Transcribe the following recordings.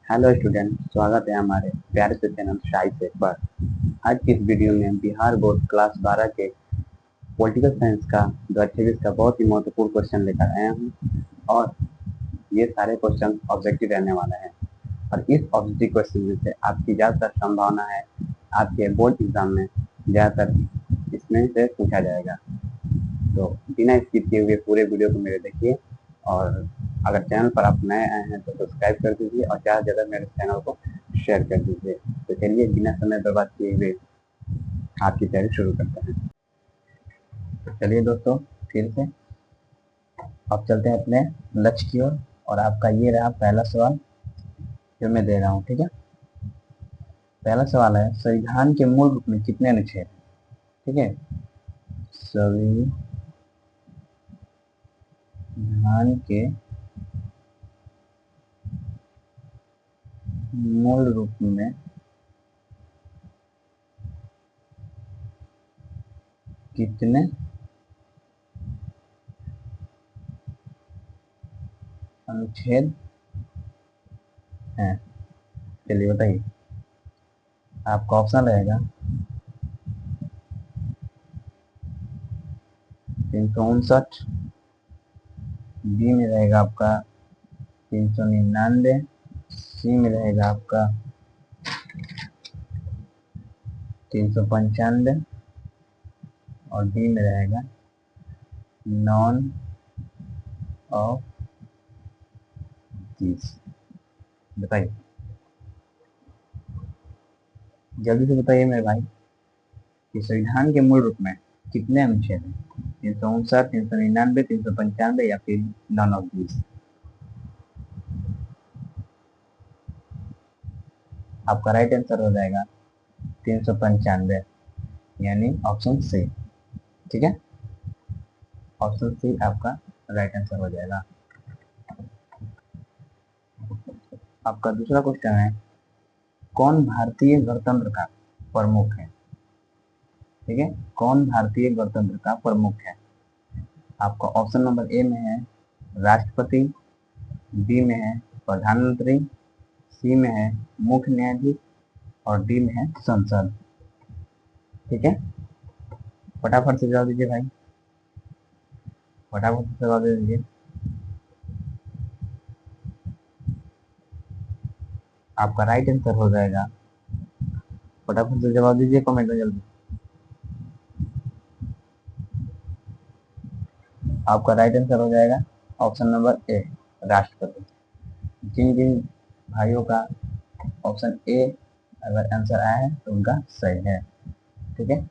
Hello student, स्वागत है हमारे प्यारे से चैनल शाही से पर। आज की इस वीडियो में बिहार बोर्ड क्लास 12 के पॉलिटिकल साइंस का 2026 का बहुत ही महत्वपूर्ण क्वेश्चन लेकर आया हूँ। और ये सारे क्वेश्चन ऑब्जेक्टिव रहने वाले हैं। और इस ऑब्जेक्टिव क्वेश्चन में से आपकी ज़्यादातर संभावना है आपके बोर्ड एग्जाम में ज़्यादातर इसमें से पूछा जाएगा। तो बिना स्किप किए हुए पूरे वीडियो को मेरे देखिए। और अगर चैनल पर आप नए आए हैं तो सब्सक्राइब कर दीजिए और ज़्यादा से ज़्यादा मेरे चैनल को शेयर कर दीजिए। तो चलिए बिना समय बर्बाद किए हुए आपकी तैयारी शुरू करते हैं। तो चलिए दोस्तों, फिर से अब चलते हैं अपने लक्ष्य की ओर। और आपका ये रहा पहला सवाल जो मैं दे रहा हूँ। ठीक है, पहला सवाल है, संविधान के मूल रूप में कितने अनुच्छेद हैं? ठीक है, संविधान के मूल रूप में कितने अनुच्छेद हैं? चलिए बताइए। आपका ऑप्शन रहेगा 359, बी में रहेगा आपका 399, सी में रहेगा आपका 395 और डी में रहेगा नॉन ऑफ दिस। बताइए, जल्दी से बताइए मेरे भाई कि संविधान के मूल रूप में कितने अनुच्छेद हैं? 359, 399, 395 या फिर नॉन ऑफ दिस? आपका राइट आंसर हो जाएगा 395, यानी ऑप्शन सी। ठीक है, ऑप्शन सी आपका राइट आंसर हो जाएगा। आपका दूसरा क्वेश्चन है, कौन भारतीय गणतंत्र का प्रमुख है? ठीक है, कौन भारतीय गणतंत्र का प्रमुख है? आपका ऑप्शन नंबर ए में है राष्ट्रपति, बी में है प्रधानमंत्री, सी में है मुख्य न्यायाधीश और डी में है संसद। ठीक है, फटाफट से जवाब दीजिए भाई, फटाफट से जवाब दे दीजिए। आपका राइट आंसर हो जाएगा, फटाफट से जवाब दीजिए कमेंट में जल्दी। आपका राइट आंसर हो जाएगा ऑप्शन नंबर ए राष्ट्रपति। जिन जिन भाइयों का ऑप्शन ए अगर आंसर आया है तो उनका सही है। ठीक है,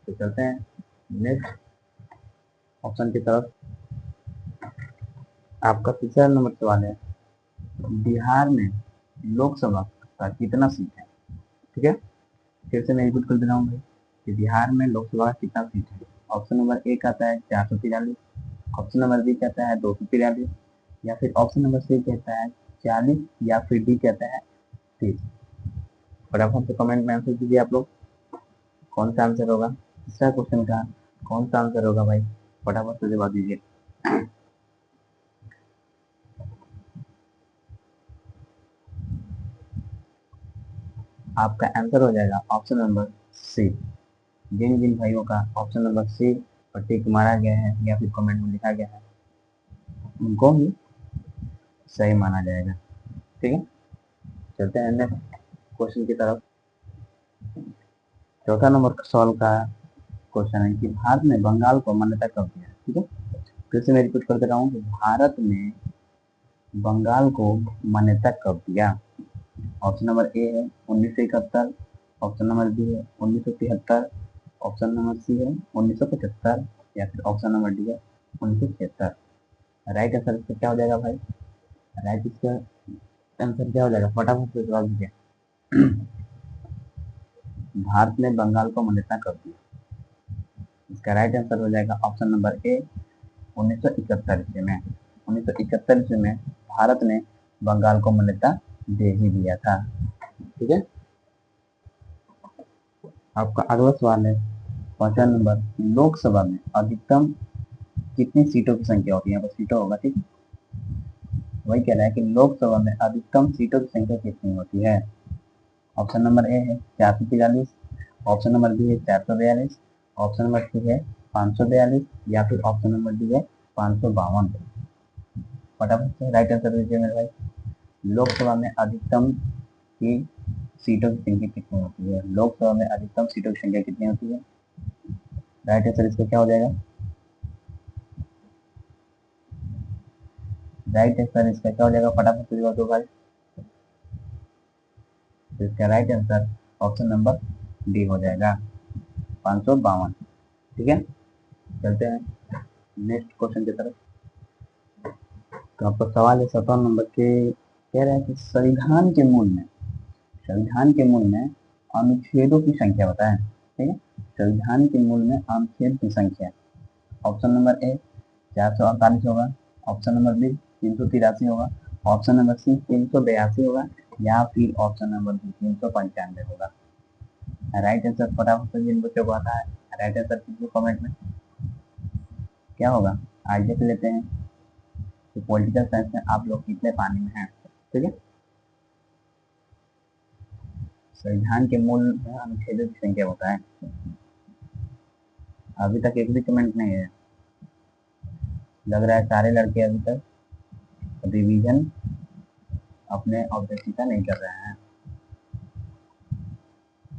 तो चलते हैं नेक्स्ट ऑप्शन की तरफ। आपका तीसरा नंबर सवाल है, बिहार में लोकसभा का कितना सीट है? ठीक है, फिर से मैं रिपीट कर दे रहा हूँ भाई कि बिहार में लोकसभा का कितना सीट है। ऑप्शन नंबर ए कहता है 443, ऑप्शन नंबर बी कहता है 243, या फिर ऑप्शन नंबर सी कहता है 40, या फिर डी कहता है 30। फटाफट से कमेंट में आंसर दीजिए आप लोग, कौन सा आंसर होगा तीसरा क्वेश्चन का, कौन सा आंसर होगा भाई, फटाफट से जवाब दीजिए। आपका आंसर हो जाएगा ऑप्शन नंबर सी। जिन जिन भाइयों का ऑप्शन नंबर सी पर टिक मारा गया है या फिर कमेंट में लिखा गया है उनको ही सही माना जाएगा। ठीक है, चलते हैं नेक्स्ट क्वेश्चन की तरफ। चौथा नंबर सवाल का क्वेश्चन है कि भारत ने बंगाल को मान्यता कब दिया? ठीक है, फिर से मैं रिपीट कर दे रहा हूँ कि भारत ने बंगाल को मान्यता कब दिया? ऑप्शन नंबर ए है 1971, ऑप्शन नंबर बी है 1973, ऑप्शन नंबर सी है 1975 या फिर ऑप्शन नंबर डी है 1976। राइट आंसर इसका क्या हो जाएगा भाई? राइट इसका आंसर क्या हो जाएगा, फटाफट से जवाब दीजिए। भारत ने बंगाल को मान्यता कब दी? इसका राइट आंसर हो जाएगा ऑप्शन नंबर ए 1971 ईस्वी में। 1971 ईस्वी में भारत ने बंगाल को मान्यता दे ही दिया था। ठीक है, आपका अगला सवाल है 5वां नंबर, लोकसभा में अधिकतम कितनी सीटों की संख्या होती है? यहाँ पर सीटों होगा। ठीक, वही कह रहा है कि लोकसभा में अधिकतम सीटों की संख्या कितनी होती है। ऑप्शन नंबर ए है 443, ऑप्शन नंबर बी है 442, ऑप्शन नंबर सी है 542 या फिर ऑप्शन नंबर डी है 552। फटाफट से राइट आंसर दीजिए मेरे भाई। लोकसभा में अधिकतम की सीटों की संख्या कितनी होती है। लोकसभा में अधिकतम सीटों की संख्या कितनी होती है। राइट आंसर इसका क्या हो जाएगा। राइट आंसर इसका क्या हो जाएगा, फटाफट से जवाब दो भाई। तो इसका right answer option number D हो जाएगा 552। ठीक है, चलते हैं नेक्स्ट क्वेश्चन की तरफ। तो आपका सवाल है 17 नंबर के, कह रहा है कि संविधान के मूल में अनुच्छेदों की संख्या बताएं। ठीक है, संविधान के मूल में अनुच्छेद की संख्या। ऑप्शन नंबर ए 448 होगा, ऑप्शन नंबर बी 383 होगा, ऑप्शन नंबर सी 382 होगा या फिर ऑप्शन नंबर डी 395 होगा। राइट आंसर फटाफट से जिन बच्चों को आता है राइट आंसर कीजिए कमेंट में। क्या होगा आज देख लेते हैं कि पॉलिटिकल साइंस में आप लोग कितने पानी में हैं। ठीक है, संविधान के मूल में अनुच्छेदों की संख्या होता है। अभी तक एक भी कमेंट नहीं है, लग रहा है सारे लड़के अभी तक रिवीजन अपने ऑब्जेक्टिव का नहीं कर रहे हैं।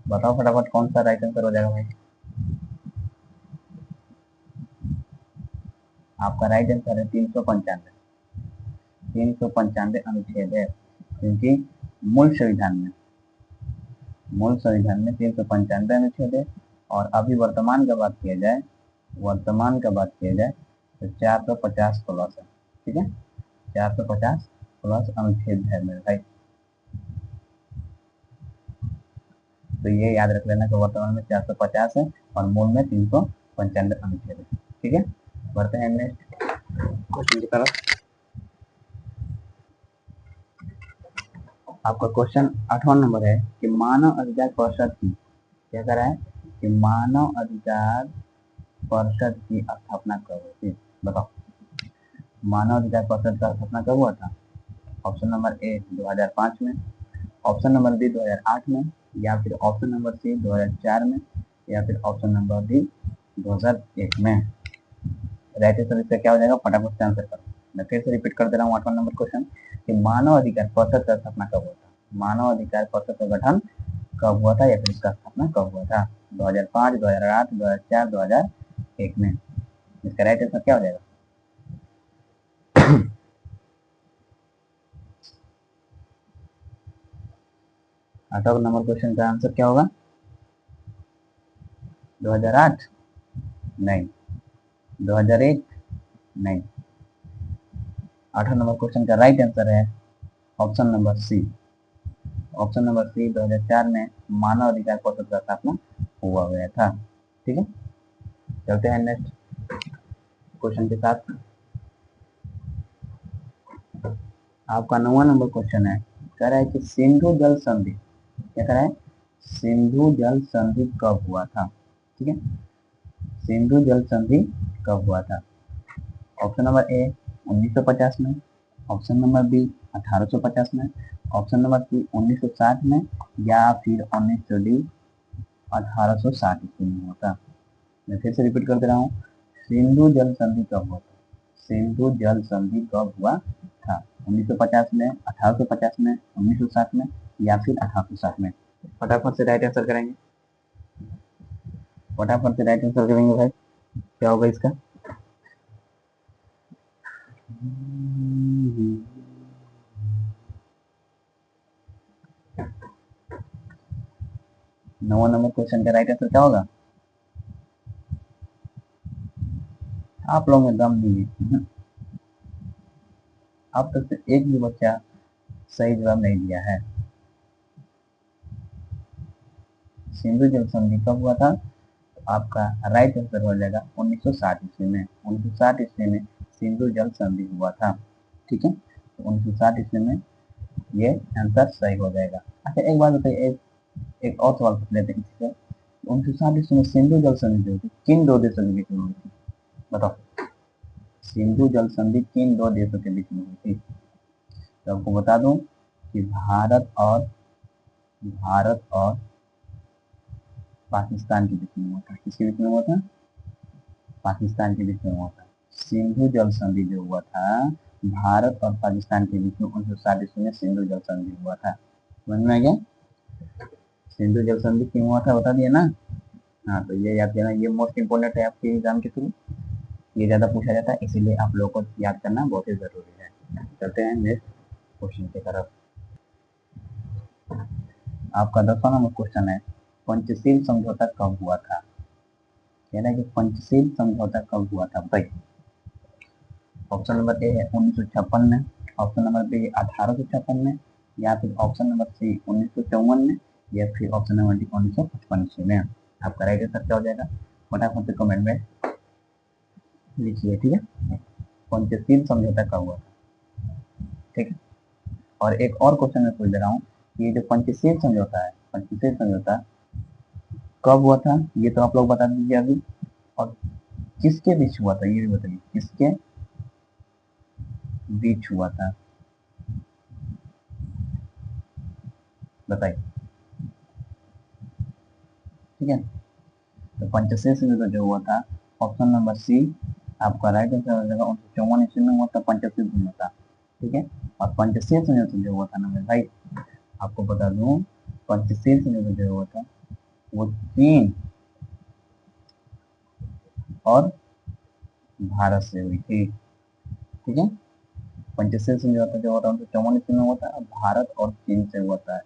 बताओ फटाफट कौन सा राइट आंसर हो जाएगा भाई। आपका राइट आंसर है 395। 395 अनुच्छेद है, क्योंकि मूल संविधान में 395 अनुच्छेद है। और अभी वर्तमान का बात किया जाए तो 450 प्लस है। ठीक है, 450 प्लस अनुच्छेद है मेरे भाई। तो ये याद रख लेना कि वर्तमान में 450 है और मूल में 395 अनुच्छेद है। ठीक है, बढ़ते हैं नेक्स्ट क्वेश्चन की तरफ। आपका क्वेश्चन 8वां नंबर है कि मानव अधिकार परिषद की, क्या कर रहा है कि मानव अधिकार परिषद की स्थापना कब हुई थी। बताओ, मानव अधिकार परिषद का स्थापना कब हुआ था। ऑप्शन नंबर ए 2005 में, ऑप्शन नंबर बी 2008 में या फिर ऑप्शन नंबर सी 2004 में या फिर ऑप्शन नंबर डी 2001 में। राइट आंसर इसका क्या हो जाएगा, फटाफट से आंसर करो। मैं फिर से रिपीट कर दे रहा हूँ 8वां नंबर क्वेश्चन कि मानव अधिकार परिषद का स्थापना कब हुआ था। मानव अधिकार परिषद का गठन कब हुआ था या फिर इसका स्थापना कब हुआ था। 2005, 2008, 2004, 2001 में। इसका राइट आंसर क्या हो जाएगा। 8वां नंबर क्वेश्चन का आंसर क्या होगा। 2008 नहीं, 2001 नहीं। 8वां नंबर क्वेश्चन का राइट आंसर है option number C. Option number C 2004 में मानव अधिकार परिषद का स्थापना हुआ गया था। ठीक है, चलते हैं नेक्स्ट क्वेश्चन के साथ। आपका 9वां नंबर क्वेश्चन है, कह रहा है कि सिंधु जल संधि, क्या कह रहा है, सिंधु जल संधि कब हुआ था। ठीक है, सिंधु जल संधि कब हुआ था। ऑप्शन नंबर ए 1950 में, ऑप्शन नंबर बी 1850 में, ऑप्शन नंबर सी 1960 में या फिर 1860 ईस्वी में होता। मैं फिर से रिपीट कर दे रहा हूँ, सिंधु जल संधि कब हुआ था। सिंधु जल संधि कब हुआ था, 1950 में, 1850 में, 1960 में या फिर 1860 में। फटाफट से राइट आंसर करेंगे, फटाफट से राइट आंसर करेंगे भाई। क्या होगा इसका। नवा नंबर क्वेश्चन का राइट आंसर क्या होगा। आप लोगों में दम नहीं है, अब तक से एक भी बच्चा सही जवाब नहीं दिया है। सिंधु जल संधि कब हुआ था, आपका राइट आंसर हो जाएगा 1960 ईस्वी में। 1960 ईस्वी में सिंधु जल संधि हुआ था। ठीक है, तो 1960 ईस्वी में ये आंसर सही हो जाएगा। अच्छा एक बात बताइए, एक और सवाल पूछ लेते हैं किसी से। 1960 ईस्वी में सिंधु जल संधि जो थी किन दो देशों के बीच में हुई थी। बताओ, सिंधु जल संधि किन दो देशों के बीच में हुई थी। तो आपको बता दूं कि भारत और पाकिस्तान के बीच में हुआ था। किसके बीच में हुआ था? पाकिस्तान के बीच में हुआ था। सिंधु जल संधि जो हुआ था भारत और पाकिस्तान के बीच में 1960 में सिंधु जल संधि हुआ था। समझ में आ गया? सिंधु जल संधि क्यों हुआ था बता दिया ना। हाँ, तो ये याद करना, ये मोस्ट इंपोर्टेंट है आपके एग्जाम के थ्रू, ये ज्यादा पूछा जाता है, इसीलिए आप लोगों को याद करना बहुत ही जरूरी है। चलते हैं नेक्स्ट क्वेश्चन की तरफ। आपका 10वां नंबर क्वेश्चन है, पंचशील समझौता कब हुआ था? कह रहा है कि पंचशील समझौता कब हुआ था, बताइए। ऑप्शन नंबर ए है 1956 में, ऑप्शन नंबर बी 1856 में, या फिर ऑप्शन नंबर सी 1954 में, या फिर ऑप्शन नंबर डी 1955 में। आपका राइट आंसर क्या हो जाएगा? फटाफट से कमेंट में लिखिए, ठीक है। पंचशील समझौता कब हुआ था, ठीक है। और एक और क्वेश्चन मैं पूछ दे रहा हूँ, ये जो पंचशील समझौता है, पंचशील समझौता कब हुआ था ये तो आप लोग बता दीजिए अभी, और किसके बीच हुआ था ये भी बताइए, किसके बीच हुआ था, बताइए, ठीक है। तो पंचशील समझौता जो हुआ था, ऑप्शन नंबर सी आपका राइट आंसर हो जाएगा। 1954 ईस्वी में हुआ था पंचशील समझौता, ठीक है। और पंचशील समझौता जो हुआ था ना मेरे भाई, आपको बता दूं, पंचशील समझौता जो हुआ था वो चीन और भारत से हुई थी, ठीक है। पंचशील समझौता जो हुआ था 1954 ईस्वी में हुआ था, भारत और चीन से हुआ था।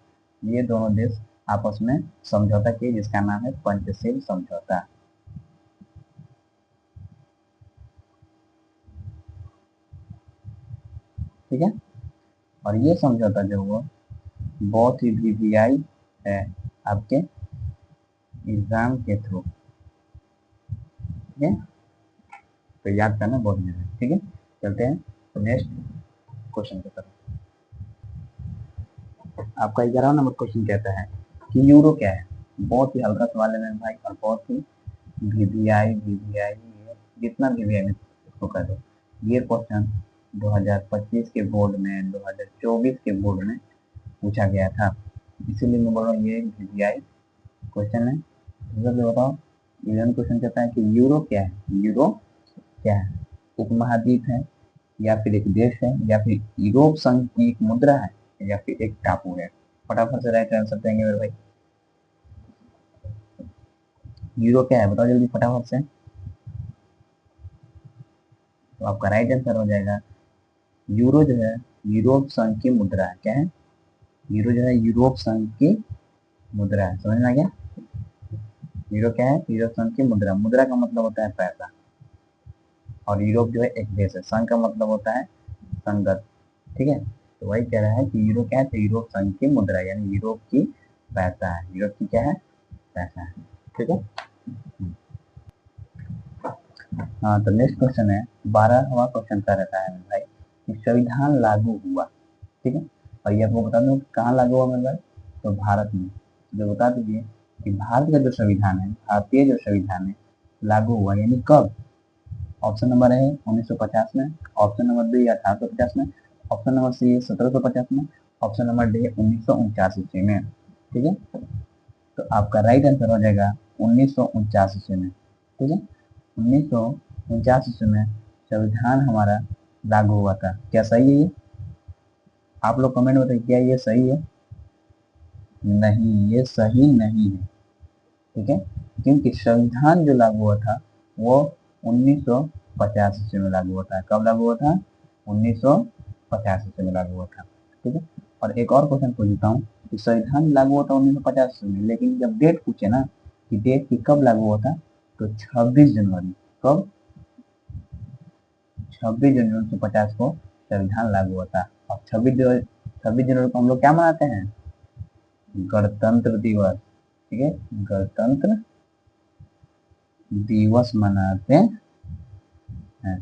ये दोनों देश आपस में समझौता किए जिसका नाम है पंचशील समझौता, ठीक है। और ये समझौता जो हुआ बहुत ही वीवीआई है आपके एग्जाम के थ्रू, ठीक है। तो याद करना बहुत जरूरी है, ठीक है। चलते हैं नेक्स्ट क्वेश्चन की तरफ। आपका 11वां नंबर क्वेश्चन कहता है कि यूरो क्या है? बहुत ही हल्का सवाल है मेरे भाई, और बहुत ही वीवीआई वीवीआई जितना वीवीआई में इसको कर दो। ये क्वेश्चन 2025 के बोर्ड में, 2024 के बोर्ड में पूछा गया था, इसीलिए मैं बोल रहा हूँ ये वीवीआई क्वेश्चन है। जल्दी बताओ, 11 क्वेश्चन कहता है कि यूरो क्या है? यूरो क्या है? उपमहाद्वीप है, या फिर एक देश है, या फिर यूरोप संघ की एक मुद्रा है, या फिर एक टापू है? फटाफट से राइट आंसर देंगे मेरे भाई। यूरो क्या है बताओ जल्दी फटाफट से। तो आपका राइट आंसर हो जाएगा, यूरो जो है यूरोप संघ की मुद्रा है। क्या है? यूरो जो है यूरोप संघ की मुद्रा है। समझ में आ गया? यूरो क्या है? यूरोप संघ की मुद्रा। मुद्रा का मतलब होता है पैसा, और यूरोप जो है एक देश है, संघ का मतलब होता है संगत, ठीक है। तो वही कह रहा है कि यूरो क्या है? तो यूरोप संघ की मुद्रा, यानी यूरोप की पैसा है। यूरोप की क्या है? पैसा है, ठीक है। हाँ, तो नेक्स्ट क्वेश्चन है, 12वां क्वेश्चन का रहता है भाई कि संविधान लागू हुआ, ठीक है। और ये आपको बता दूं कहाँ लागू हुआ मेरे भाई? तो भारत में। जो बता दीजिए कि भारत का जो संविधान है, भारतीय जो संविधान है, लागू हुआ यानी कब? ऑप्शन नंबर है 1950 में, ऑप्शन नंबर बी 1850 में, ऑप्शन नंबर सी 1750 में, ऑप्शन नंबर डी 1949 में, ठीक है। तो आपका राइट आंसर हो जाएगा 1949 में, ठीक है। 1949 में संविधान हमारा लागू हुआ था। क्या सही है ये? आप लोग कमेंट में बताइए, क्या ये सही है? नहीं, ये सही नहीं है, ठीक है। क्योंकि संविधान जो लागू हुआ था वो 1950 में लागू हुआ था। कब लागू हुआ था? 1950 में लागू हुआ था, ठीक है। और एक और क्वेश्चन पूछता हूँ कि संविधान लागू हुआ था 1950 में, लेकिन जब डेट पूछे ना कि डेट की कब लागू हुआ था, तो 26 जनवरी। कब? 26 जनवरी 1950 को संविधान लागू हुआ था। और 26 जनवरी को हम लोग क्या मनाते हैं? गणतंत्र दिवस, ठीक है। गणतंत्र दिवस मनाते हैं,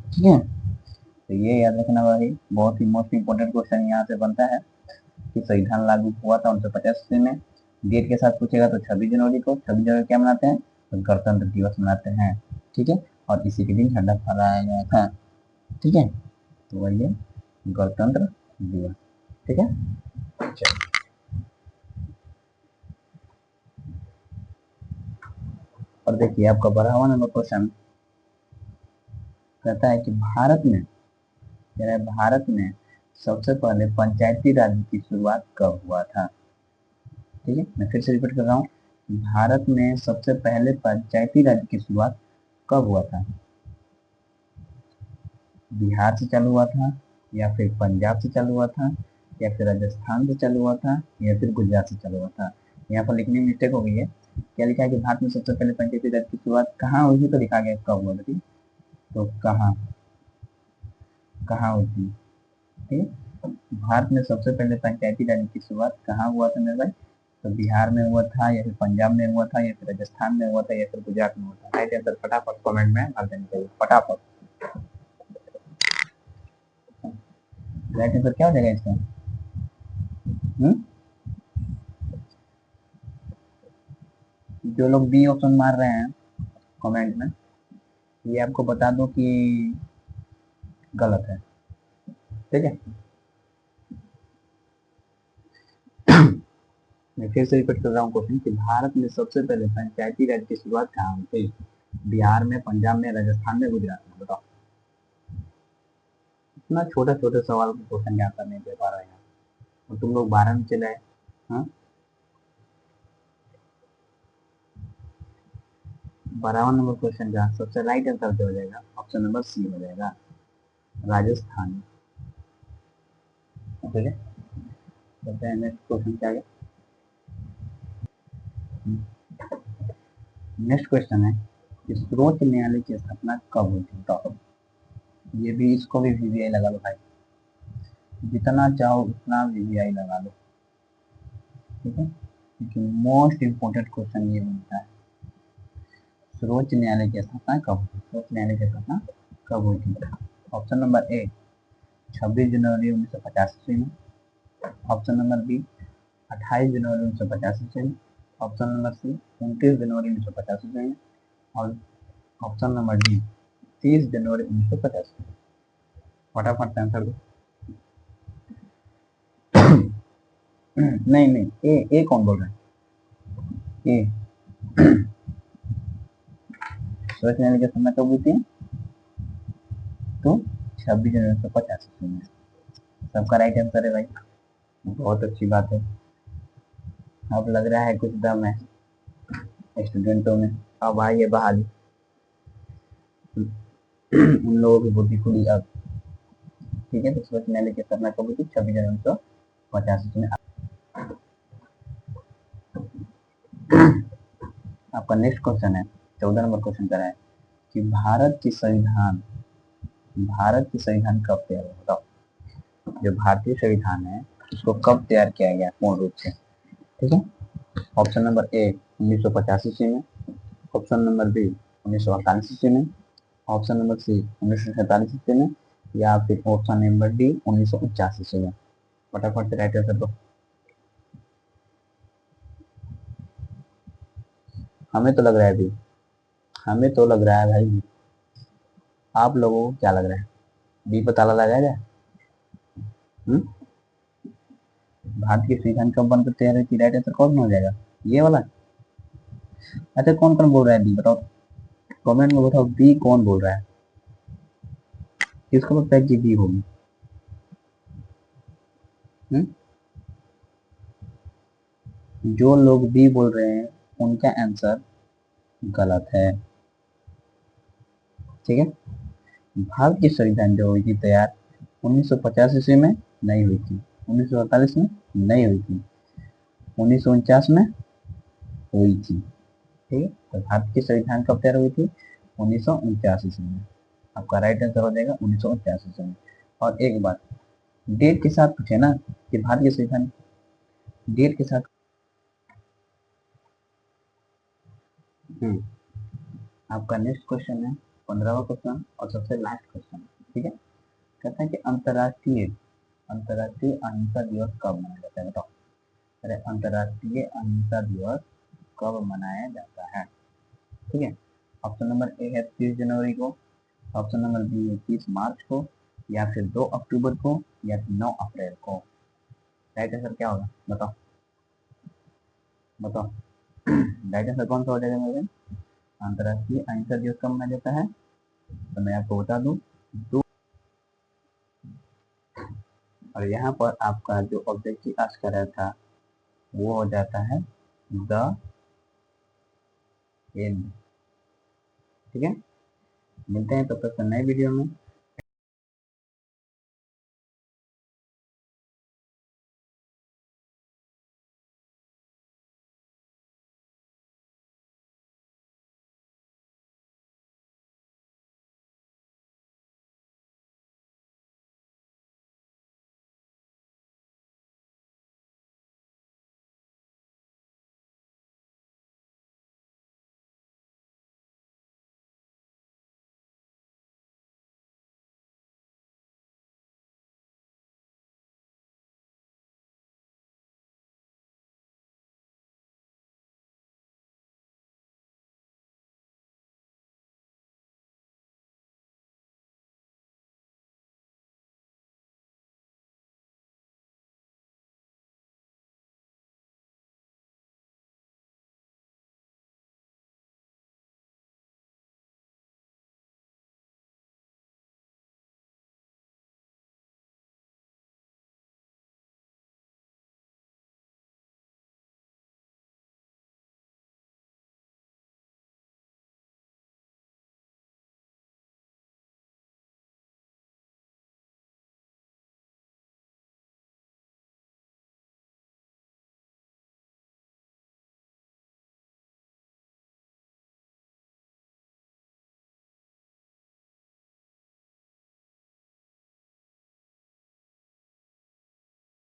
ठीक है। तो ये याद रखना भाई, बहुत ही मोस्ट इंपोर्टेंट क्वेश्चन यहाँ से बनता है कि संविधान लागू हुआ था 1950 में। डेट के साथ पूछेगा तो 26 जनवरी को। 26 जनवरी क्या मनाते हैं? तो गणतंत्र दिवस मनाते हैं, ठीक है। और इसी के दिन झंडा फहराया गया था, ठीक है। तो वही है गणतंत्र दिवस। ठीक है। चलो, और देखिए आपका 12वां नंबर क्वेश्चन कहता है कि भारत में सबसे पहले पंचायती राज की शुरुआत कब हुआ था। ठीक है, मैं फिर से रिपीट कर रहा हूँ, भारत में सबसे पहले पंचायती राज की शुरुआत कब हुआ था। बिहार से चालू हुआ था, या फिर पंजाब से चालू हुआ था, या फिर राजस्थान से चालू हुआ था, या फिर गुजरात से चालू हुआ था। यहाँ पर लिखने में मिस्टेक हो गई है, क्या लिखा है कि भारत में सबसे पहले पंचायती राज की शुरुआत कहाँ हुई थी, तो लिखा गया कब हुआ था। ठीक, तो कहाँ कहाँ हुई थी। ठीक, भारत में सबसे पहले पंचायती राज की शुरुआत कहाँ हुआ था मेरे भाई, तो बिहार में हुआ था, या फिर पंजाब में हुआ था, या फिर राजस्थान में हुआ था, या फिर गुजरात में हुआ था। राइट आंसर फटाफट कमेंट में भर देना चाहिए, फटाफट। राइट आंसर क्या हो जाएगा इसका। जो लोग बी ऑप्शन मार रहे हैं कमेंट में, ये आपको बता दो कि गलत है। ठीक है, मैं फिर से रिपीट कर रहा हूँ क्वेश्चन कि भारत में सबसे पहले पंचायती राज की शुरुआत कहाँ हुई थी, बिहार में, पंजाब में, राजस्थान में, गुजरात में, बताओ। इतना छोटा छोटा सवाल का क्वेश्चन आंसर नहीं दे पा रहे हैं और तुम लोग 12 में चले आए। हाँ, 12वां नंबर क्वेश्चन का सबसे राइट आंसर क्या हो जाएगा, ऑप्शन नंबर सी हो जाएगा, राजस्थान। ठीक है, चलते हैं नेक्स्ट क्वेश्चन क्या है। नेक्स्ट क्वेश्चन है कि सर्वोच्च न्यायालय की स्थापना कब हुई थी, बताओ। ये भी, इसको भी वीवीआई लगा लो भाई, जितना चाहो उतना वीवीआई लगा लो। ठीक है, क्योंकि मोस्ट इंपोर्टेंट क्वेश्चन ये बनता है, सर्वोच्च न्यायालय की स्थापना कब हुई, सर्वोच्च न्यायालय की स्थापना कब हुई थी। ऑप्शन नंबर ए 26 जनवरी 1950 ईस्वी में, ऑप्शन नंबर बी 28 जनवरी 1950 ईस्वी में, ऑप्शन नंबर सी 29 जनवरी 1950 ईस्वी में, और ऑप्शन नंबर डी 30 जनवरी 1950 में। फटाफट आंसर दो। नहीं नहीं, ए कौन बोल रहा है, ए सर्वोच्च न्यायालय की स्थापना कब हुई थी, तो 26 जनवरी 1950 ईस्वी में। सबका राइट आंसर है भाई, बहुत अच्छी बात है। अब लग रहा है कुछ दम है स्टूडेंटों में, अब आई है बहाली उन लोगों की बुद्धि खुली अब। ठीक है, तो सर्वोच्च न्यायालय की स्थापना कब हुई थी, 26 जनवरी 1950 में। आपका नेक्स्ट क्वेश्चन है, 14 नंबर क्वेश्चन कर रहा है कि भारत की संविधान कब तैयार हुआ, बताओ। जो भारतीय संविधान है उसको कब तैयार किया गया पूर्ण रूप से। ठीक है, ऑप्शन नंबर ए 1950 ईस्वी में, ऑप्शन नंबर बी 1948 ईस्वी में, ऑप्शन नंबर सी 1947 ईस्वी में, या फिर ऑप्शन नंबर डी 1949 ईस्वी में। फटाफट से राइट आंसर दो। हमें तो लग रहा है भाई, हमें तो लग रहा है भाई, आप लोगों को क्या लग रहा है, बी पर ताला लगाया जाए। भारत की संविधान कब बनकर तैयार हुई थी, राइट आंसर कौन हो जाएगा, ये वाला। अच्छा, कौन कौन बोल रहा है बी, बताओ कमेंट में, बताओ बी कौन बोल रहा है, किसको लगता है कि बी होगी। जो लोग बी बोल रहे हैं उनका आंसर गलत है। ठीक है, भारत की संविधान जो हुई थी तैयार 1950 ईस्वी में नहीं हुई थी, 1948 में नहीं हुई थी, 1949 में हुई थी। ठीक है, तो भारत की संविधान कब तैयार हुई थी, 1949 ईस्वी में। आपका राइट आंसर हो जाएगा 1949 ईस्वी में। और एक बात, डेट के साथ पूछे ना कि भारत की संविधान डेट के साथ। आपका नेक्स्ट क्वेश्चन है 15वां क्वेश्चन और सबसे लास्ट क्वेश्चन। ठीक है, कहता है कि अंतर्राष्ट्रीय अंतर्राष्ट्रीय अहिंसा दिवस कब मनाया जाता है, बताओ। अरे, अंतर्राष्ट्रीय अहिंसा दिवस कब मनाया जाता है। ठीक है, ऑप्शन नंबर ए है 30 जनवरी को, ऑप्शन नंबर बी है 30 मार्च को, या फिर 2 अक्टूबर को, या फिर 9 अप्रैल को। राइट आंसर क्या होगा, बताओ बताओ। राइट आंसर कौन सा हो जाएगा मेरे? अंतरराष्ट्रीय अहिंसा दिवस कब मनाया जाता है? तो मैं आपको बता दूं, दो। और यहाँ पर आपका जो ऑब्जेक्टिव आस्क कर रहा था वो हो जाता है द एंड। ठीक है, मिलते हैं तब तक नए वीडियो में।